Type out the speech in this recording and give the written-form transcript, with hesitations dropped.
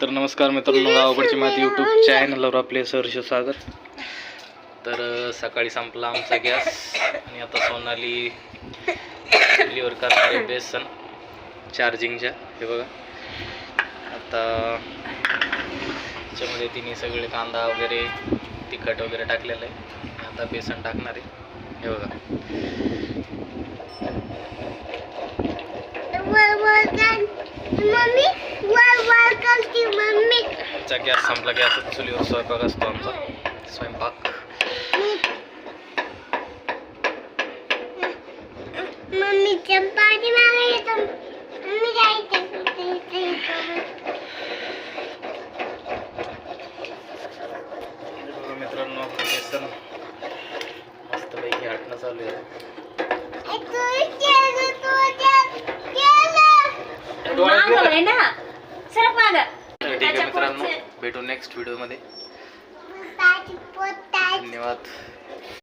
तर नमस्कार मित्रांनो, गावाकडची माती यूट्यूब चॅनलवर आपले सहर्ष स्वागत. तर सकाळी संपला आमचा गॅस आणि आता सोनाली चुलीवर करणारे बेसन चार्जिंगच्या. हे बघा, आता त्याच्यामध्ये तिने सगळे कांदा वगैरे तिखट वगैरे टाकलेलं आहे. आता बेसन टाकणार आहे. हे बघा, गॅस संपला. गॅस चुलीवर स्वयंपाक असतो आमचा. स्वयंपाक मित्रांनो, बेसन मस्तपैकी हटणं चालू आहे. ठीक आहे मित्रांनो, भेटू नेक्स्ट व्हिडिओ मध्ये. धन्यवाद.